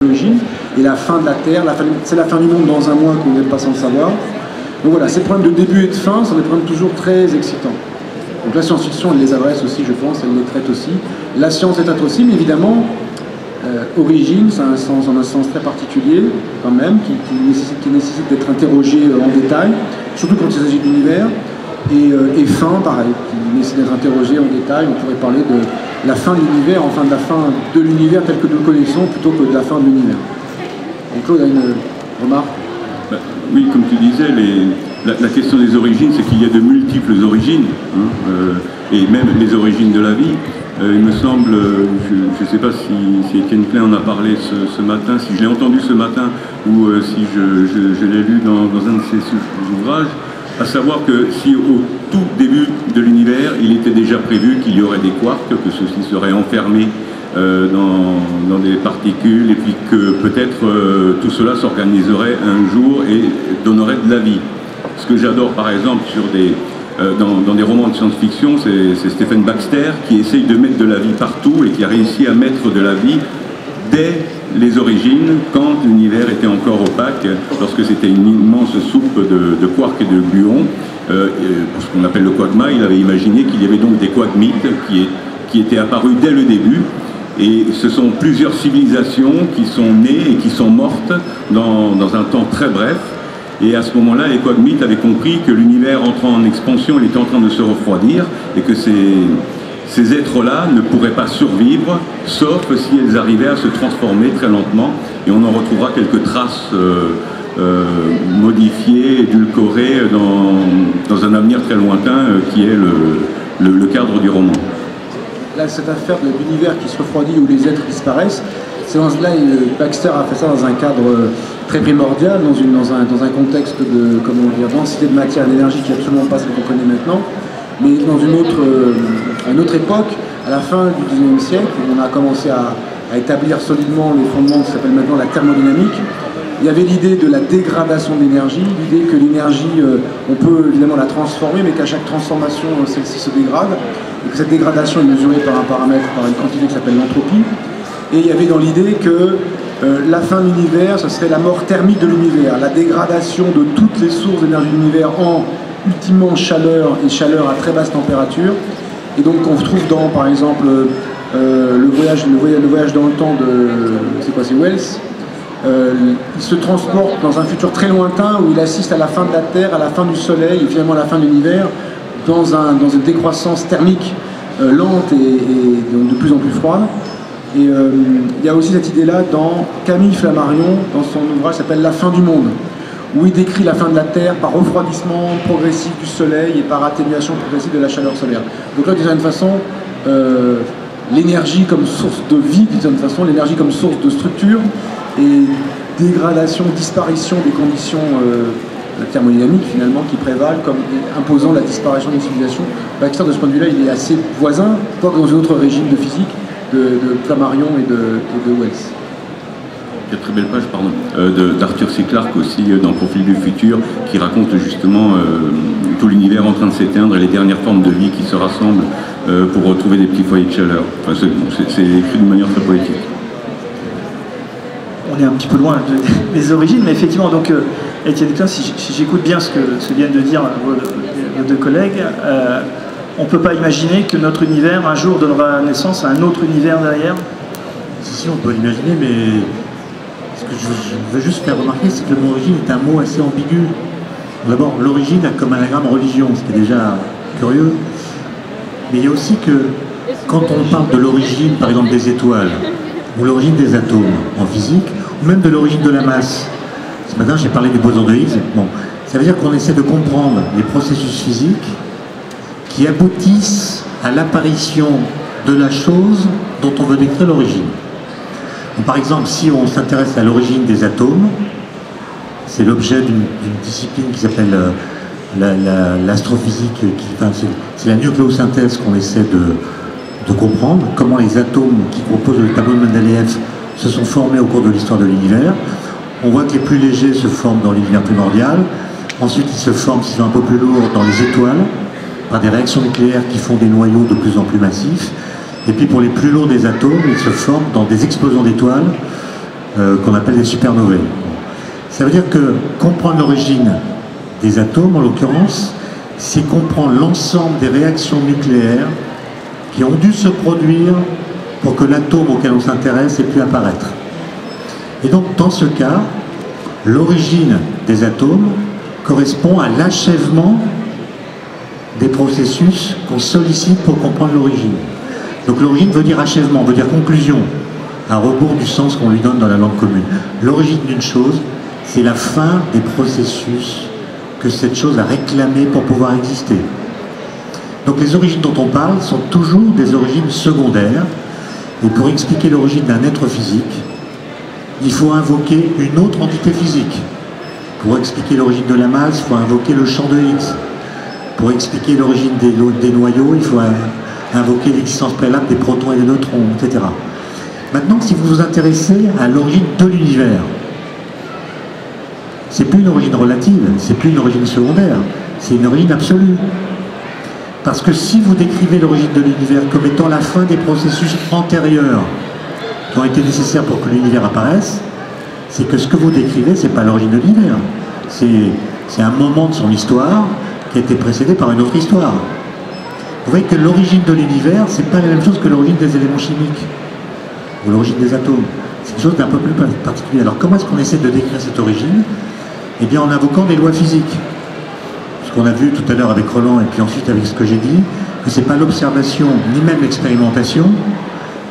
l'origine, et la fin de la Terre, c'est la fin du monde dans un mois qu'on n'est pas sans le savoir. Donc voilà, ces problèmes de début et de fin sont des problèmes toujours très excitants. Donc la science-fiction, elle les adresse aussi, je pense, elle les traite aussi. La science les traite aussi, mais évidemment, origine, c'est un sens très particulier, quand même, qui nécessite d'être interrogé en détail, surtout quand il s'agit d'univers. Et fin, pareil, qui nécessite d'être interrogé en détail. On pourrait parler de la fin de l'univers, enfin de la fin de l'univers tel que nous le connaissons, plutôt que de la fin de l'univers. Donc Claude a une remarque. Oui, comme tu disais, la question des origines, c'est qu'il y a de multiples origines, et même les origines de la vie. Il me semble, je ne sais pas si Étienne Klein en a parlé ce matin, si je l'ai entendu ce matin, ou si je l'ai lu dans un de ses ouvrages, à savoir que si au tout début de l'univers, il était déjà prévu qu'il y aurait des quarks, que ceux-ci seraient enfermés dans des particules, et puis que peut-être tout cela s'organiserait un jour et donnerait de la vie. Ce que j'adore par exemple dans des romans de science-fiction, c'est Stephen Baxter qui essaye de mettre de la vie partout et qui a réussi à mettre de la vie dès les origines, quand l'univers était encore opaque, lorsque c'était une immense soupe de quarks et de gluons, pour ce qu'on appelle le quagma. Il avait imaginé qu'il y avait donc des quagmites qui étaient apparus dès le début. Et ce sont plusieurs civilisations qui sont nées et qui sont mortes dans un temps très bref. Et à ce moment-là, les quagmites avaient compris que l'univers entrant en expansion, il était en train de se refroidir, et que ces êtres-là ne pourraient pas survivre, sauf si elles arrivaient à se transformer très lentement. Et on en retrouvera quelques traces modifiées, édulcorées dans un avenir très lointain, qui est le cadre du roman. Là, cette affaire de l'univers qui se refroidit où les êtres disparaissent, là, Baxter a fait ça dans un cadre très primordial, dans un contexte de, comment dire, densité de matière et d'énergie qui n'est absolument pas ce qu'on connaît maintenant, mais dans une autre époque, à la fin du XIXe siècle, où on a commencé à établir solidement les fondements de ce qui s'appelle maintenant la thermodynamique. Il y avait l'idée de la dégradation de l'énergie, l'idée que l'énergie, on peut évidemment la transformer, mais qu'à chaque transformation, celle-ci se dégrade, et que cette dégradation est mesurée par un paramètre, par une quantité qui s'appelle l'entropie. Et il y avait dans l'idée que la fin de l'univers, ce serait la mort thermique de l'univers, la dégradation de toutes les sources d'énergie de l'univers en ultimement chaleur et chaleur à très basse température. Et donc on retrouve dans, par exemple, le voyage dans le temps de, c'est Wells. Il se transporte dans un futur très lointain où il assiste à la fin de la Terre, à la fin du Soleil et finalement à la fin de l'univers dans une décroissance thermique lente et donc de plus en plus froide. Et il y a aussi cette idée-là dans Camille Flammarion, dans son ouvrage qui s'appelle La fin du monde, où il décrit la fin de la Terre par refroidissement progressif du Soleil et par atténuation progressive de la chaleur solaire. Donc là, d'une certaine façon, l'énergie comme source de vie, d'une certaine façon, l'énergie comme source de structure, et dégradation, disparition des conditions thermodynamiques finalement qui prévalent comme imposant la disparition d'une civilisation. Baxter de ce point de vue-là, il est assez voisin, pas dans un autre régime de physique, de Flammarion et de Wells. Il y a une très belle page, pardon, d'Arthur C. Clarke aussi dans Profil du futur, qui raconte justement tout l'univers en train de s'éteindre et les dernières formes de vie qui se rassemblent pour retrouver des petits foyers de chaleur. Enfin, c'est écrit d'une manière très poétique. On est un petit peu loin des origines, mais effectivement, donc, Étienne Klein, si j'écoute bien ce que viennent de dire vos deux collègues, on ne peut pas imaginer que notre univers, un jour, donnera naissance à un autre univers derrière? Si, on peut l'imaginer, mais ce que je veux juste faire remarquer, c'est que le mot origine est un mot assez ambigu. D'abord, l'origine a comme anagramme religion, ce qui est déjà curieux. Mais il y a aussi que, quand on parle de l'origine, par exemple, des étoiles, ou l'origine des atomes en physique, ou même de l'origine de la masse. Ce matin, j'ai parlé des bosons de Higgs. Bon, ça veut dire qu'on essaie de comprendre les processus physiques qui aboutissent à l'apparition de la chose dont on veut décrire l'origine. Par exemple, si on s'intéresse à l'origine des atomes, c'est l'objet d'une discipline qui s'appelle l'astrophysique, c'est la nucléosynthèse qu'on essaie de comprendre, comment les atomes qui composent le tableau de Mendeleïev se sont formés au cours de l'histoire de l'univers. On voit que les plus légers se forment dans l'univers primordial, ensuite ils se forment, s'ils sont un peu plus lourds, dans les étoiles, par des réactions nucléaires qui font des noyaux de plus en plus massifs. Et puis pour les plus lourds des atomes, ils se forment dans des explosions d'étoiles qu'on appelle les supernovae. Ça veut dire que comprendre l'origine des atomes, en l'occurrence, c'est comprendre l'ensemble des réactions nucléaires qui ont dû se produire pour que l'atome auquel on s'intéresse ait pu apparaître. Et donc, dans ce cas, l'origine des atomes correspond à l'achèvement des processus qu'on sollicite pour comprendre l'origine. Donc l'origine veut dire achèvement, veut dire conclusion, à rebours du sens qu'on lui donne dans la langue commune. L'origine d'une chose, c'est la fin des processus que cette chose a réclamé pour pouvoir exister. Donc les origines dont on parle sont toujours des origines secondaires. Et pour expliquer l'origine d'un être physique, il faut invoquer une autre entité physique. Pour expliquer l'origine de la masse, il faut invoquer le champ de Higgs. Pour expliquer l'origine des noyaux, il faut invoquer l'existence préalable des protons et des neutrons, etc. Maintenant, si vous vous intéressez à l'origine de l'univers, c'est plus une origine relative, c'est plus une origine secondaire, c'est une origine absolue. Parce que si vous décrivez l'origine de l'univers comme étant la fin des processus antérieurs qui ont été nécessaires pour que l'univers apparaisse, c'est que ce que vous décrivez, c'est pas l'origine de l'univers. C'est un moment de son histoire qui a été précédé par une autre histoire. Vous voyez que l'origine de l'univers, c'est pas la même chose que l'origine des éléments chimiques ou l'origine des atomes. C'est quelque chose d'un peu plus particulier. Alors comment est-ce qu'on essaie de décrire cette origine? Eh bien en invoquant des lois physiques. Ce qu'on a vu tout à l'heure avec Roland et puis ensuite avec ce que j'ai dit, que c'est pas l'observation ni même l'expérimentation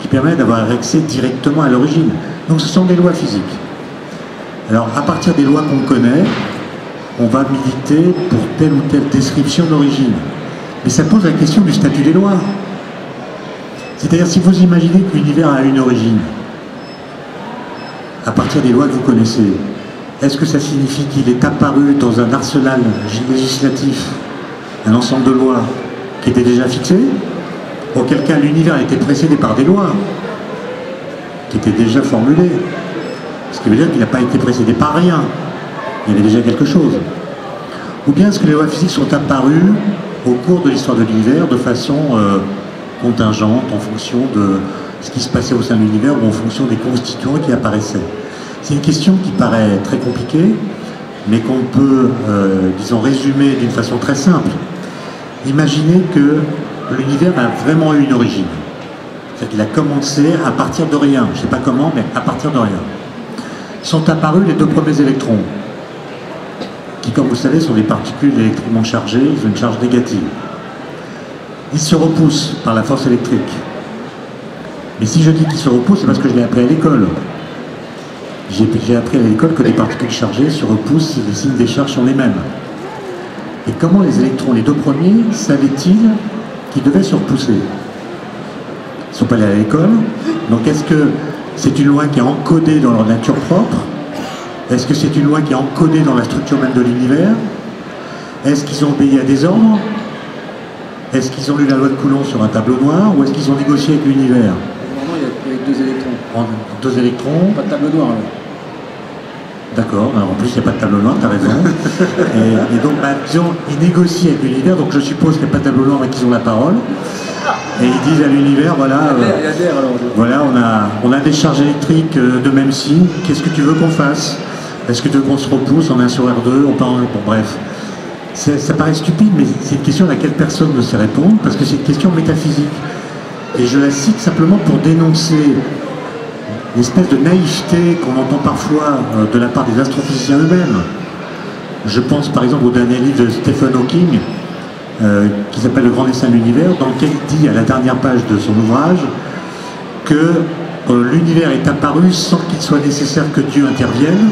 qui permet d'avoir accès directement à l'origine. Donc ce sont des lois physiques. Alors à partir des lois qu'on connaît, on va militer pour telle ou telle description d'origine. Mais ça pose la question du statut des lois. C'est-à-dire si vous imaginez que l'univers a une origine, à partir des lois que vous connaissez, est-ce que ça signifie qu'il est apparu dans un arsenal législatif, un ensemble de lois qui étaient déjà fixées? Auquel cas l'univers a été précédé par des lois qui étaient déjà formulées. Ce qui veut dire qu'il n'a pas été précédé par rien. Il y avait déjà quelque chose. Ou bien est-ce que les lois physiques sont apparues au cours de l'histoire de l'univers de façon contingente, en fonction de ce qui se passait au sein de l'univers ou en fonction des constituants qui apparaissaient? C'est une question qui paraît très compliquée, mais qu'on peut, disons, résumer d'une façon très simple. Imaginez que l'univers a vraiment eu une origine. C'est-à-dire qu'il a commencé à partir de rien. Je ne sais pas comment, mais à partir de rien. Sont apparus les deux premiers électrons, qui, comme vous savez, sont des particules électriquement chargées, ils ont une charge négative. Ils se repoussent par la force électrique. Mais si je dis qu'ils se repoussent, c'est parce que je l'ai appris à l'école. J'ai appris à l'école que les particules chargées se repoussent si les signes des charges sont les mêmes. Et comment les électrons, les deux premiers, savaient-ils qu'ils devaient se repousser? Ils ne sont pas allés à l'école. Donc est-ce que c'est une loi qui est encodée dans leur nature propre? Est-ce que c'est une loi qui est encodée dans la structure même de l'univers? Est-ce qu'ils ont obéi à des ordres? Est-ce qu'ils ont lu la loi de Coulomb sur un tableau noir? Ou est-ce qu'ils ont négocié avec l'univers? Normalement, il y a deux électrons. Deux électrons. Pas de tableau noir, là. D'accord, alors en plus il n'y a pas de tableau noir, tu as raison. et donc, disons, ils négocient avec l'univers, donc je suppose qu'il n'y a pas de tableau noir mais qu'ils ont la parole. Et ils disent à l'univers, voilà, voilà, on a des charges électriques de même signe, qu'est-ce que tu veux qu'on fasse? Est-ce que tu veux qu'on se repousse en 1 sur R2? Bon, bref. Ça paraît stupide, mais c'est une question à laquelle personne ne sait répondre, parce que c'est une question métaphysique. Et je la cite simplement pour dénoncer l'espèce de naïveté qu'on entend parfois de la part des astrophysiciens eux-mêmes. Je pense par exemple au dernier livre de Stephen Hawking, qui s'appelle Le Grand Dessin de l'Univers, dans lequel il dit à la dernière page de son ouvrage que l'univers est apparu sans qu'il soit nécessaire que Dieu intervienne,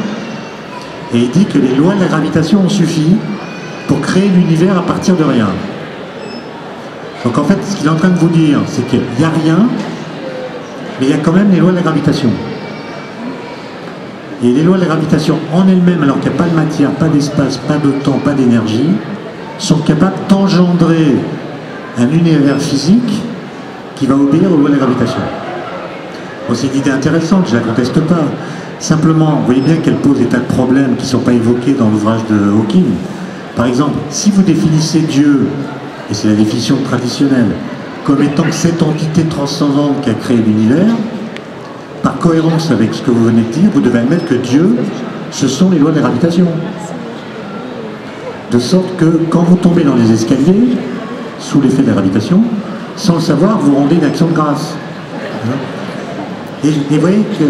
et il dit que les lois de la gravitation ont suffi pour créer l'univers à partir de rien. Donc en fait, ce qu'il est en train de vous dire, c'est qu'il n'y a rien, mais il y a quand même les lois de la gravitation. Et les lois de la gravitation en elles-mêmes, alors qu'il n'y a pas de matière, pas d'espace, pas de temps, pas d'énergie, sont capables d'engendrer un univers physique qui va obéir aux lois de la gravitation. Bon, c'est une idée intéressante, je ne la conteste pas. Simplement, vous voyez bien qu'elle pose des tas de problèmes qui ne sont pas évoqués dans l'ouvrage de Hawking. Par exemple, si vous définissez Dieu, et c'est la définition traditionnelle, comme étant cette entité transcendante qui a créé l'univers, par cohérence avec ce que vous venez de dire, vous devez admettre que Dieu, ce sont les lois de la gravitation. De sorte que quand vous tombez dans les escaliers, sous l'effet de la gravitation, sans le savoir, vous rendez une action de grâce. Et vous voyez que